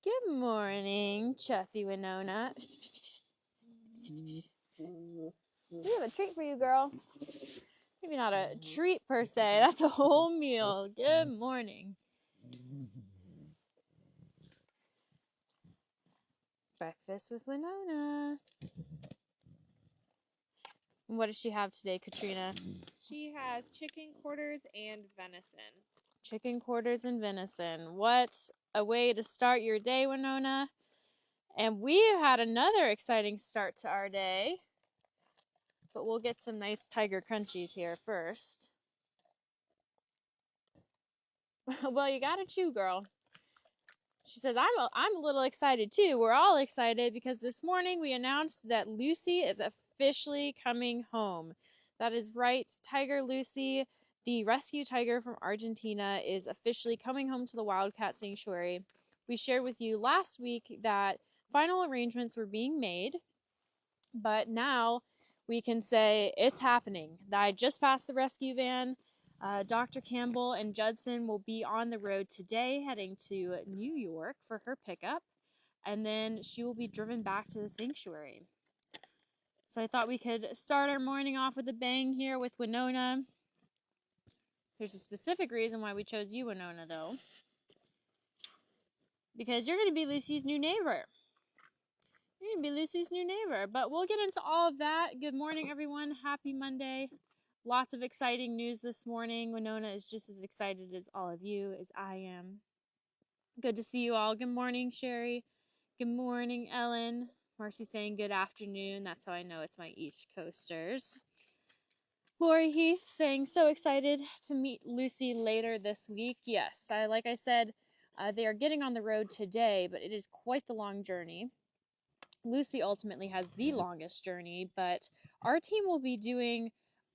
Good morning, Chuffy Winona. We have a treat for you, girl. Maybe not a treat per se, that's a whole meal. Good morning. Breakfast with Winona. And what does she have today, Katrina? She has chicken quarters and venison. Chicken quarters and venison. What a way to start your day, Winona. And we've had another exciting start to our day. But we'll get some nice tiger crunchies here first. Well, you gotta chew, girl. She says, I'm a little excited too. We're all excited because this morning we announced that Lucy is officially coming home. That is right. Tiger Lucy, the rescue tiger from Argentina, is officially coming home to the Wildcat Sanctuary. We shared with you last week that final arrangements were being made, but now we can say it's happening. I just passed the rescue van. Dr. Campbell and Judson will be on the road today heading to New York for her pickup, and then she will be driven back to the sanctuary. So I thought we could start our morning off with a bang here with Winona. There's a specific reason why we chose you, Winona, though. Because you're going to be Lucy's new neighbor. You're going to be Lucy's new neighbor. But we'll get into all of that. Good morning, everyone. Happy Monday. Lots of exciting news this morning. Winona is just as excited as all of you, as I am. Good to see you all. Good morning, Sherry. Good morning, Ellen. Marcy saying good afternoon. That's how I know it's my East Coasters. Lori Heath saying so excited to meet Lucy later this week. Yes, like I said, they are getting on the road today, but it is quite the long journey. Lucy ultimately has the longest journey, but our team will be doing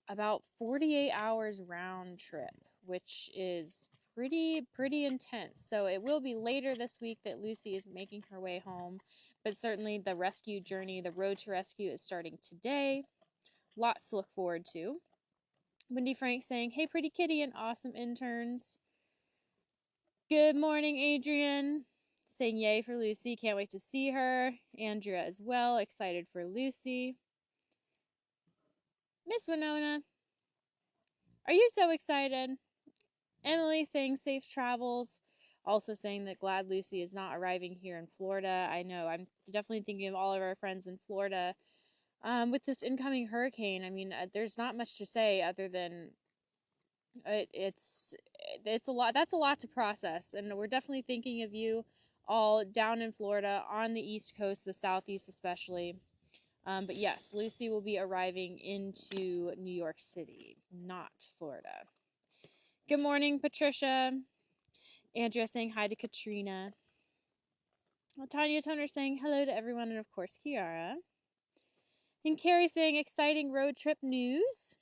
about 48 hours round trip, which is pretty intense. So it will be later this week that Lucy is making her way home, but certainly the rescue journey, the road to rescue, is starting today. Lots to look forward to. Wendy Frank saying, hey, pretty kitty and awesome interns. Good morning, Adrian. Saying yay for Lucy. Can't wait to see her. Andrea as well. Excited for Lucy. Miss Winona, are you so excited? Emily saying safe travels. Also saying that glad Lucy is not arriving here in Florida. I know, I'm definitely thinking of all of our friends in Florida. With this incoming hurricane, I mean, there's not much to say other than it's a lot. That's a lot to process, and we're definitely thinking of you all down in Florida, on the East Coast, the Southeast especially. But yes, Lucy will be arriving into New York City, not Florida. Good morning, Patricia. Andrea saying hi to Katrina. Tanya Toner saying hello to everyone, and of course, Kiara. And Carrie saying exciting road trip news.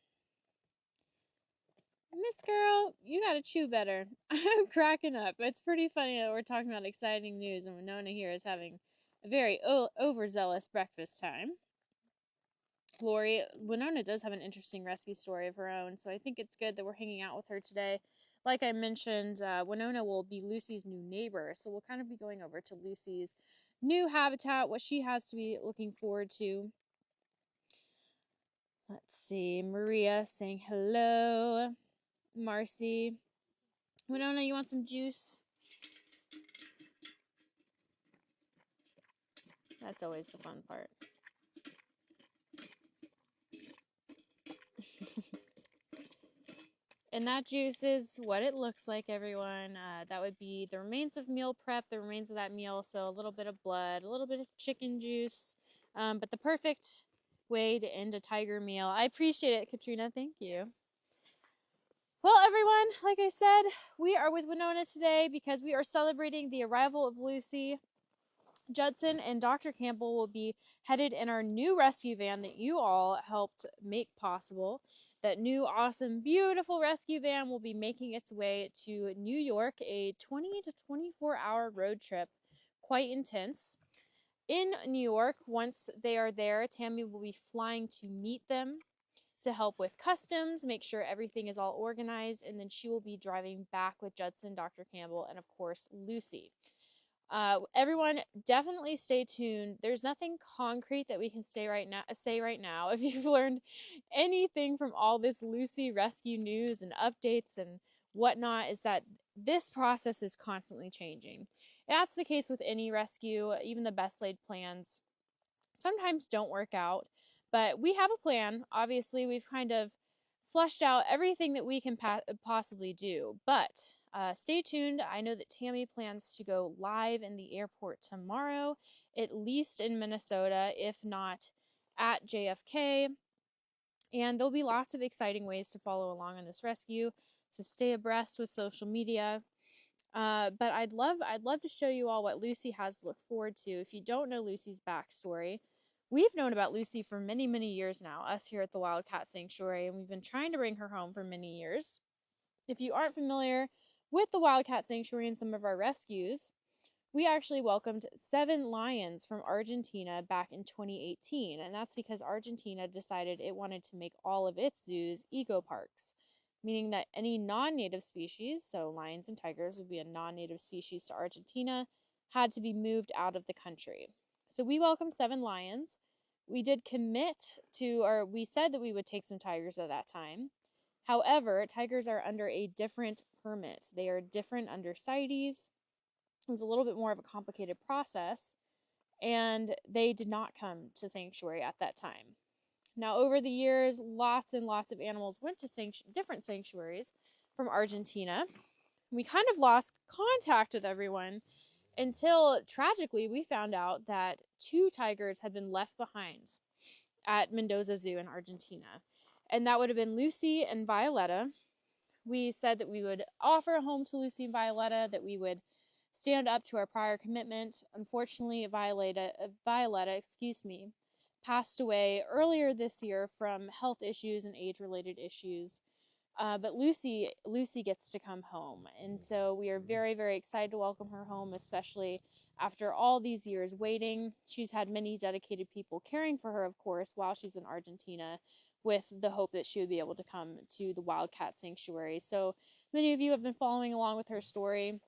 Miss Girl, you gotta chew better. I'm cracking up. It's pretty funny that we're talking about exciting news, and Winona here is having a very overzealous breakfast time. Lori, Winona does have an interesting rescue story of her own, so I think it's good that we're hanging out with her today. Like I mentioned, Winona will be Lucy's new neighbor, so we'll kind of be going over to Lucy's new habitat, what she has to be looking forward to. Let's see, Maria saying hello. Marcy. Winona, you want some juice? That's always the fun part. And that juice is what it looks like, everyone. That would be the remains of meal prep, the remains of that meal. So a little bit of blood, a little bit of chicken juice, but the perfect way to end a tiger meal. I appreciate it, Katrina. Thank you. Well, everyone, like I said, we are with Winona today because we are celebrating the arrival of Lucy. Judson and Dr. Campbell will be headed in our new rescue van that you all helped make possible. That new, awesome, beautiful rescue van will be making its way to New York, a 20 to 24-hour road trip, quite intense. In New York, once they are there, Tammy will be flying to meet them to help with customs, make sure everything is all organized, and then she will be driving back with Judson, Dr. Campbell, and of course, Lucy. Everyone, definitely stay tuned. There's nothing concrete that we can say right now. If you've learned anything from all this Lucy rescue news and updates and whatnot, is that this process is constantly changing. That's the case with any rescue. Even the best laid plans sometimes don't work out, but we have a plan. Obviously, we've kind of flushed out everything that we can possibly do. But stay tuned. I know that Tammy plans to go live in the airport tomorrow, at least in Minnesota, if not at JFK. And there'll be lots of exciting ways to follow along on this rescue. So stay abreast with social media. But I'd love to show you all what Lucy has to look forward to. If you don't know Lucy's backstory, we've known about Lucy for many, many years now, us here at the Wildcat Sanctuary, and we've been trying to bring her home for many years. If you aren't familiar with the Wildcat Sanctuary and some of our rescues, we actually welcomed 7 lions from Argentina back in 2018, and that's because Argentina decided it wanted to make all of its zoos eco parks, meaning that any non-native species, so lions and tigers would be a non-native species to Argentina, had to be moved out of the country. So we welcomed 7 lions. We did commit to, or we said that we would take some tigers at that time. However, tigers are under a different permit. They are different under CITES. It was a little bit more of a complicated process, and they did not come to sanctuary at that time. Now, over the years, lots and lots of animals went to different sanctuaries from Argentina. We kind of lost contact with everyone until, tragically, we found out that 2 tigers had been left behind at Mendoza Zoo in Argentina. And that would have been Lucy and Violetta. We said that we would offer a home to Lucy and Violetta, that we would stand up to our prior commitment. Unfortunately, Violetta, passed away earlier this year from health issues and age-related issues. But Lucy gets to come home, and so we are very, very excited to welcome her home, especially after all these years waiting. She's had many dedicated people caring for her, of course, while she's in Argentina, with the hope that she would be able to come to the Wildcat Sanctuary. So many of you have been following along with her story.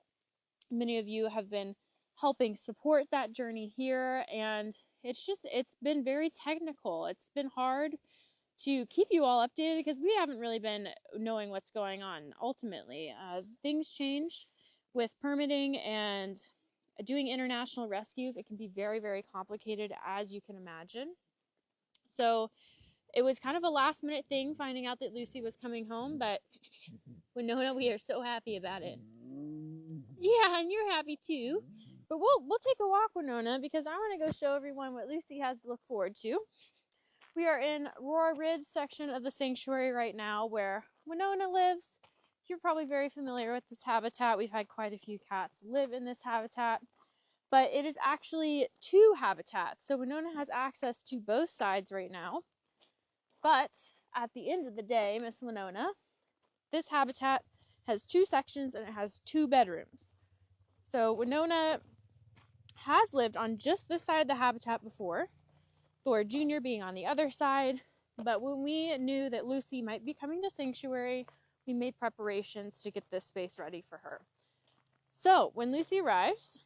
Many of you have been helping support that journey here, and it's been very technical. It's been hard to keep you all updated because we haven't really been knowing what's going on. Ultimately, things change with permitting and doing international rescues. It can be very, very complicated, as you can imagine. So it was kind of a last minute thing finding out that Lucy was coming home, but Winona, we are so happy about it. Yeah, and you're happy too. But we'll take a walk, Winona, because I want to go show everyone what Lucy has to look forward to. We are in Roar Ridge section of the sanctuary right now where Winona lives. You're probably very familiar with this habitat. We've had quite a few cats live in this habitat, but it is actually 2 habitats. So Winona has access to both sides right now. But at the end of the day, Miss Winona, this habitat has 2 sections and it has 2 bedrooms. So Winona has lived on just this side of the habitat before, Thor Jr. being on the other side. But when we knew that Lucy might be coming to Sanctuary, we made preparations to get this space ready for her. So when Lucy arrives,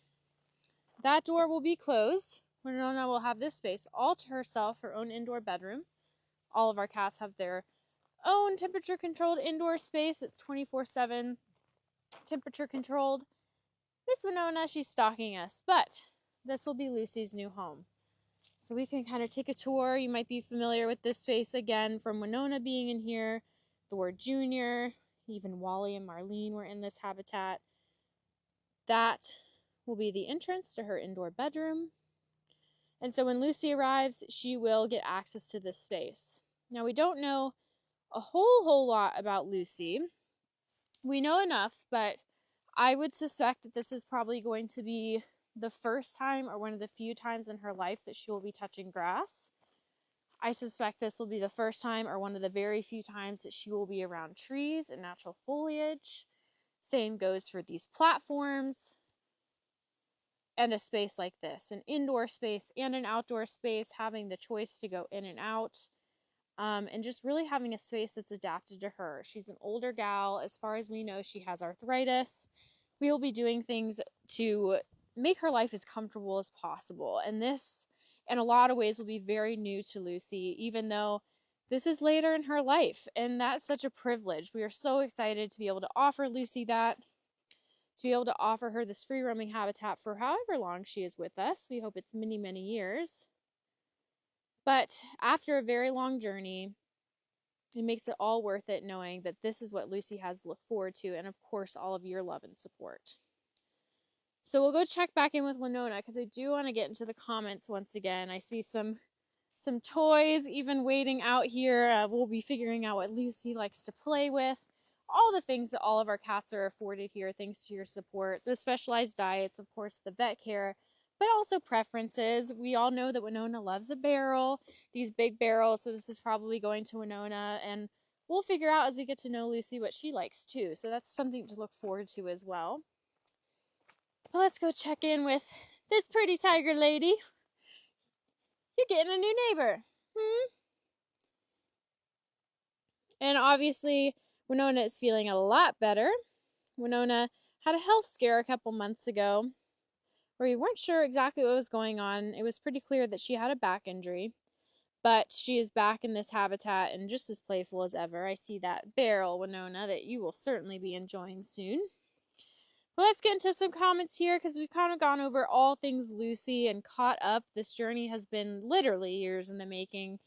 that door will be closed. Winona will have this space all to herself, her own indoor bedroom. All of our cats have their own temperature controlled indoor space. It's 24/7 temperature controlled. Miss Winona, she's stalking us, but this will be Lucy's new home. So we can kind of take a tour. You might be familiar with this space again from Winona being in here, Thor Jr., even Wally and Marlene were in this habitat. That will be the entrance to her indoor bedroom. And so when Lucy arrives, she will get access to this space. Now, we don't know a whole lot about Lucy. We know enough, but I would suspect that this is probably going to be the first time or one of the few times in her life that she will be touching grass. I suspect this will be the first time or one of the very few times that she will be around trees and natural foliage. Same goes for these platforms and a space like this, an indoor space and an outdoor space, having the choice to go in and out. And just really having a space that's adapted to her. She's an older gal. As far as we know, she has arthritis. We will be doing things to make her life as comfortable as possible. And this, in a lot of ways, will be very new to Lucy, even though this is later in her life. And that's such a privilege. We are so excited to be able to offer Lucy that, to be able to offer her this free roaming habitat for however long she is with us. We hope it's many, many years. But after a very long journey, it makes it all worth it knowing that this is what Lucy has to look forward to, and of course, all of your love and support. So we'll go check back in with Winona because I do want to get into the comments once again. I see some toys even waiting out here. We'll be figuring out what Lucy likes to play with. All the things that all of our cats are afforded here thanks to your support. The specialized diets, of course, the vet care, but also preferences. We all know that Winona loves a barrel, these big barrels, so this is probably going to Winona, and we'll figure out as we get to know Lucy what she likes too. So that's something to look forward to as well. But let's go check in with this pretty tiger lady. You're getting a new neighbor. And obviously, Winona is feeling a lot better. Winona had a health scare a couple months ago where we weren't sure exactly what was going on. It was pretty clear that she had a back injury, but she is back in this habitat and just as playful as ever. I see that barrel, Winona, that you will certainly be enjoying soon. But let's get into some comments here because we've kind of gone over all things Lucy and caught up. This journey has been literally years in the making.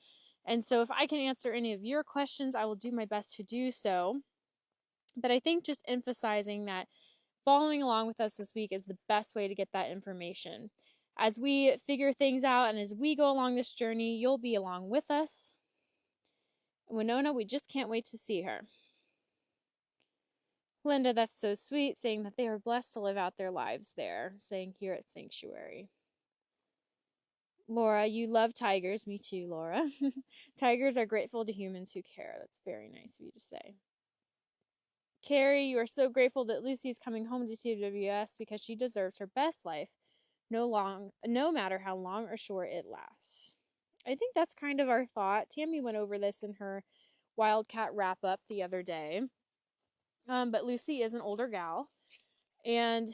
And so if I can answer any of your questions, I will do my best to do so. But I think just emphasizing that following along with us this week is the best way to get that information. As we figure things out and as we go along this journey, you'll be along with us. And Winona, we just can't wait to see her. Linda, that's so sweet, saying that they are blessed to live out their lives there, saying here at Sanctuary. Laura, you love tigers. Me too, Laura. Tigers are grateful to humans who care. That's very nice of you to say. Carrie, you are so grateful that Lucy is coming home to TWS because she deserves her best life, no matter how long or short it lasts. I think that's kind of our thought. Tammy went over this in her Wildcat wrap-up the other day. But Lucy is an older gal, and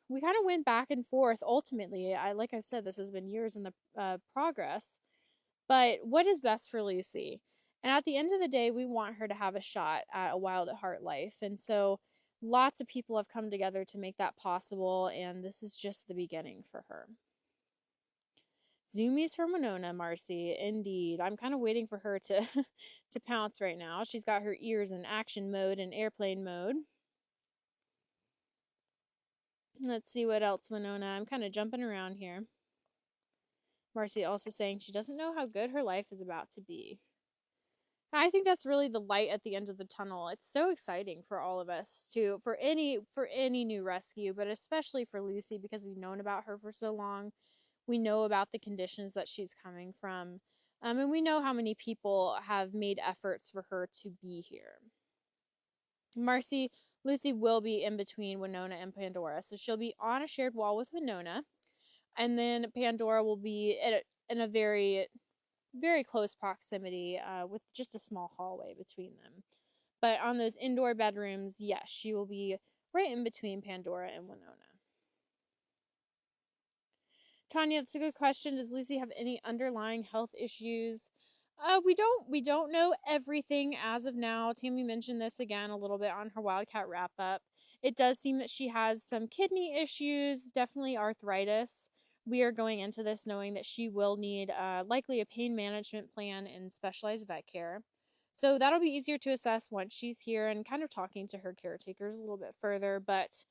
we kind of went back and forth. Ultimately, like I've said, this has been years in the progress, but what is best for Lucy? And at the end of the day, we want her to have a shot at a Wild at Heart life, and so lots of people have come together to make that possible, and this is just the beginning for her. Zoomies from Winona, Marcy. Indeed. I'm kind of waiting for her to to pounce right now. She's got her ears in action mode and airplane mode. Let's see what else, Winona. I'm kind of jumping around here. Marcy also saying she doesn't know how good her life is about to be. I think that's really the light at the end of the tunnel. It's so exciting for all of us for any new rescue, but especially for Lucy because we've known about her for so long. We know about the conditions that she's coming from. And we know how many people have made efforts for her to be here. Lucy will be in between Winona and Pandora. So she'll be on a shared wall with Winona. And then Pandora will be in a very, very close proximity with just a small hallway between them. But on those indoor bedrooms, yes, she will be right in between Pandora and Winona. Tanya, that's a good question. Does Lucy have any underlying health issues? We don't know everything as of now. Tammy mentioned this again a little bit on her Wildcat wrap up. It does seem that she has some kidney issues, definitely arthritis. We are going into this knowing that she will need likely a pain management plan and specialized vet care. So that'll be easier to assess once she's here and kind of talking to her caretakers a little bit further. But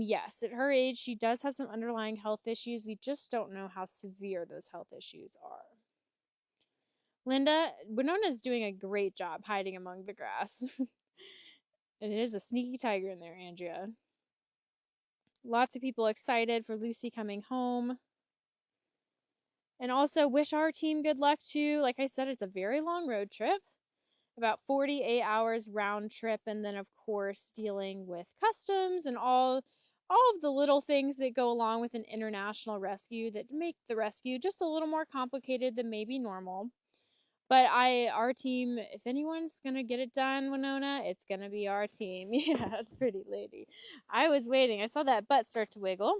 yes, at her age, she does have some underlying health issues. We just don't know how severe those health issues are. Linda, Winona's doing a great job hiding among the grass. And it is a sneaky tiger in there, Andrea. Lots of people excited for Lucy coming home. And also wish our team good luck too. Like I said, it's a very long road trip. About 48 hours round trip, and then of course dealing with customs and all of the little things that go along with an international rescue that make the rescue just a little more complicated than maybe normal. But our team, if anyone's gonna get it done, Winona, it's gonna be our team. Yeah, pretty lady. I was waiting. I saw that butt start to wiggle.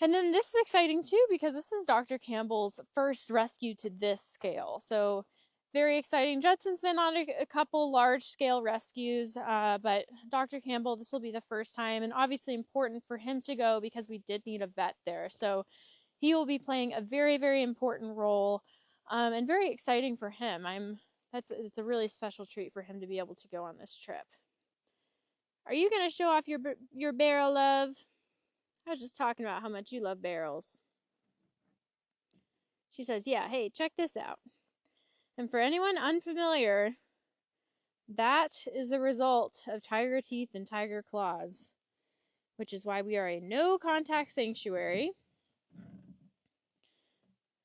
And then this is exciting too because this is Dr. Campbell's first rescue to this scale. So very exciting. Judson's been on a couple large scale rescues, but Dr. Campbell, this will be the first time, and obviously important for him to go because we did need a vet there. So he will be playing a very, very important role, and very exciting for him. It's a really special treat for him to be able to go on this trip. Are you going to show off your barrel, love? I was just talking about how much you love barrels. She says, yeah, hey, check this out. And for anyone unfamiliar, that is the result of tiger teeth and tiger claws, which is why we are a no contact sanctuary.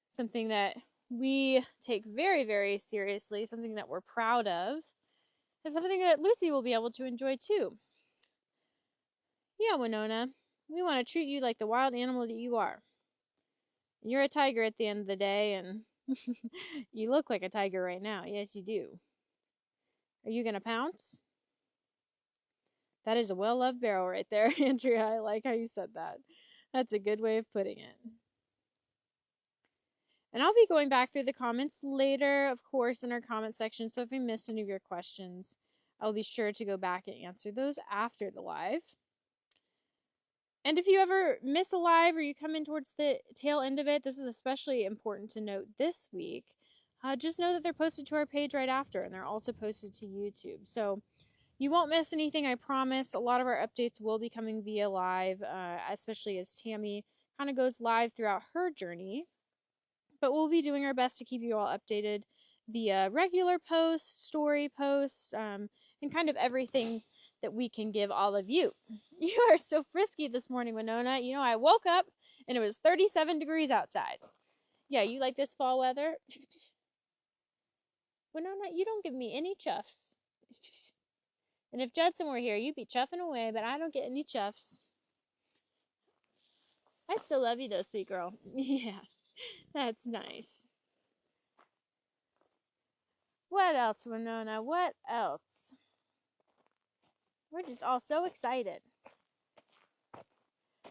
Something that we take very, very seriously, something that we're proud of, and something that Lucy will be able to enjoy too. Yeah, Winona, we want to treat you like the wild animal that you are. You're a tiger at the end of the day, and you look like a tiger right now. Yes, you do. Are you going to pounce? That is a well-loved barrel right there, Andrea. I like how you said that. That's a good way of putting it. And I'll be going back through the comments later, of course, in our comment section. So if I missed any of your questions, I'll be sure to go back and answer those after the live. And if you ever miss a live or you come in towards the tail end of it, this is especially important to note this week. Just know that they're posted to our page right after, and they're also posted to YouTube. So you won't miss anything, I promise. A lot of our updates will be coming via live, especially as Tammy kind of goes live throughout her journey. But we'll be doing our best to keep you all updated via regular posts, story posts, and kind of everything that we can give all of you. You are so frisky this morning, Winona. You know, I woke up and it was 37 degrees outside. Yeah, you like this fall weather? Winona, you don't give me any chuffs. And if Judson were here, you'd be chuffing away, but I don't get any chuffs. I still love you though, sweet girl. Yeah, that's nice. What else, Winona? What else? We're just all so excited.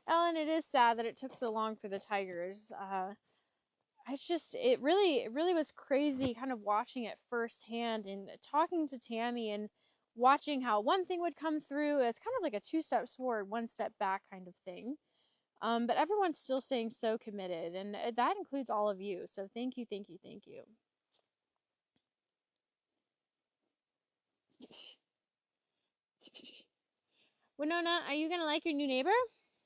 Ellen, it is sad that it took so long for the Tigers. It really was crazy kind of watching it firsthand and talking to Tammy and watching how one thing would come through. It's kind of like a 2 steps forward, 1 step back kind of thing. But everyone's still staying so committed, and that includes all of you. So thank you, thank you, thank you. Winona, are you gonna like your new neighbor?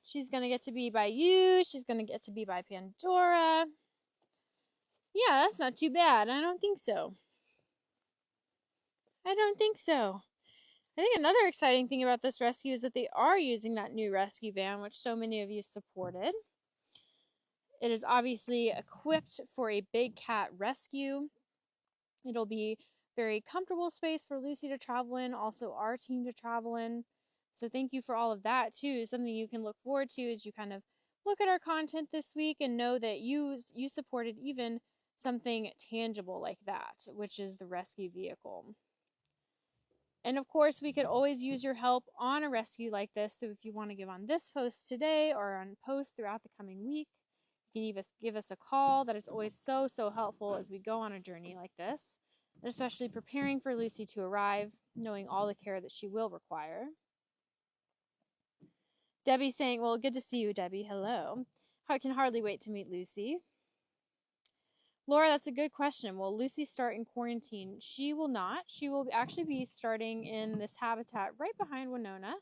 She's gonna get to be by you. She's gonna get to be by Pandora. Yeah, that's not too bad. I don't think so. I don't think so. I think another exciting thing about this rescue is that they are using that new rescue van, which so many of you supported. It is obviously equipped for a big cat rescue. It'll be very comfortable space for Lucy to travel in, also our team to travel in. So thank you for all of that too. Something you can look forward to as you kind of look at our content this week and know that you supported even something tangible like that, which is the rescue vehicle. And of course, we could always use your help on a rescue like this. So if you want to give on this post today or on posts throughout the coming week, you can give us a call. That is always so, so helpful as we go on a journey like this, and especially preparing for Lucy to arrive, knowing all the care that she will require. Debbie saying, well, good to see you, Debbie. Hello. I can hardly wait to meet Lucy. Laura, that's a good question. Will Lucy start in quarantine? She will not. She will actually be starting in this habitat right behind Winona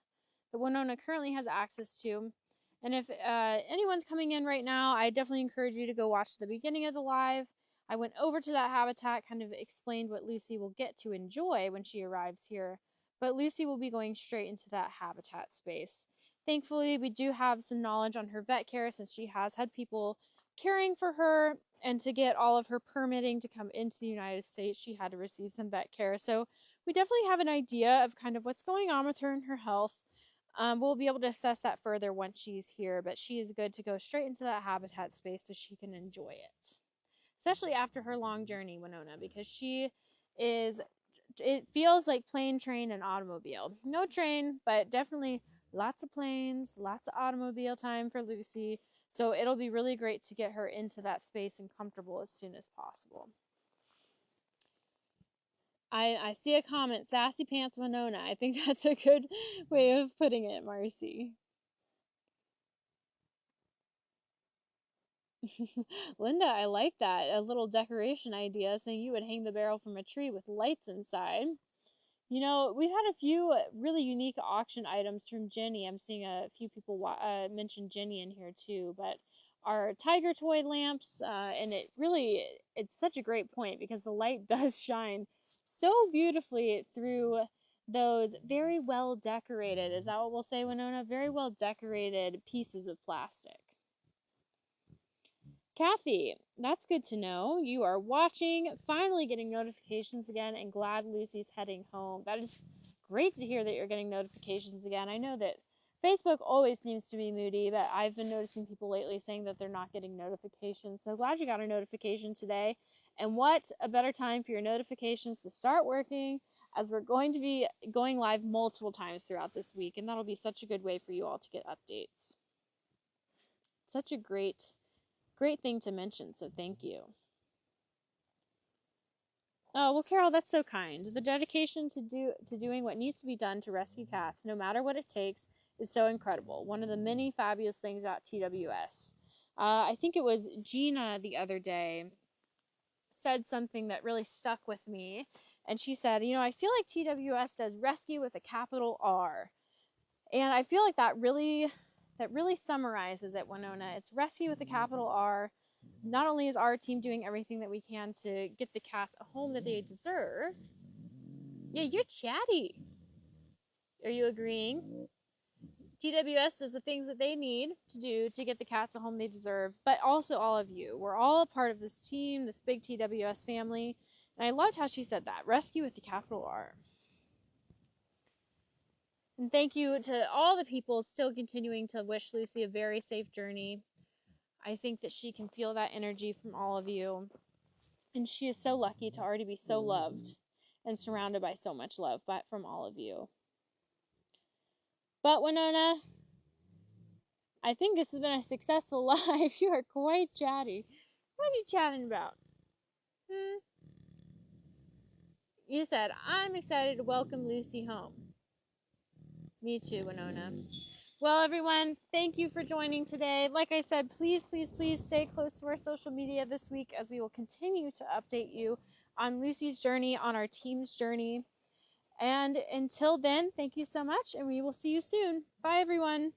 that Winona currently has access to. And if anyone's coming in right now, I definitely encourage you to go watch the beginning of the live. I went over to that habitat, kind of explained what Lucy will get to enjoy when she arrives here. But Lucy will be going straight into that habitat space. Thankfully, we do have some knowledge on her vet care since she has had people caring for her, and to get all of her permitting to come into the United States, she had to receive some vet care. So we definitely have an idea of kind of what's going on with her and her health. We'll be able to assess that further once she's here, but she is good to go straight into that habitat space so she can enjoy it. Especially after her long journey, Winona, because it feels like plane, train, and automobile. No train, but definitely lots of planes, lots of automobile time for Lucy. So it'll be really great to get her into that space and comfortable as soon as possible. I see a comment, Sassy Pants Winona. I think that's a good way of putting it, Marcy. Linda, I like that. A little decoration idea saying you would hang the barrel from a tree with lights inside. You know, we've had a few really unique auction items from Jenny. I'm seeing a few people mention Jenny in here too, but our tiger toy lamps, and it's such a great point because the light does shine so beautifully through those very well decorated, is that what we'll say, Winona? Very well decorated pieces of plastic. Kathy, that's good to know. You are watching, finally getting notifications again, and glad Lucy's heading home. That is great to hear that you're getting notifications again. I know that Facebook always seems to be moody, but I've been noticing people lately saying that they're not getting notifications. So glad you got a notification today. And what a better time for your notifications to start working, as we're going to be going live multiple times throughout this week, and that'll be such a good way for you all to get updates. Such a great thing to mention, so thank you. Oh, well, Carol, that's so kind. The dedication to doing what needs to be done to rescue cats, no matter what it takes, is so incredible. One of the many fabulous things about TWS. I think it was Gina the other day said something that really stuck with me, and she said, you know, I feel like TWS does rescue with a capital R. And I feel like that really summarizes it, Winona. It's rescue with a capital R. Not only is our team doing everything that we can to get the cats a home that they deserve. Yeah, you're chatty. Are you agreeing? TWS does the things that they need to do to get the cats a home they deserve, but also all of you. We're all a part of this team, this big TWS family. And I loved how she said that. Rescue with the capital R. And thank you to all the people still continuing to wish Lucy a very safe journey. I think that she can feel that energy from all of you. And she is so lucky to already be so loved and surrounded by so much love from all of you. But Winona, I think this has been a successful live. You are quite chatty. What are you chatting about? You said, I'm excited to welcome Lucy home. Me too, Winona. Well, everyone, thank you for joining today. Like I said, please, please, please stay close to our social media this week, as we will continue to update you on Lucy's journey, on our team's journey. And until then, thank you so much, and we will see you soon. Bye, everyone.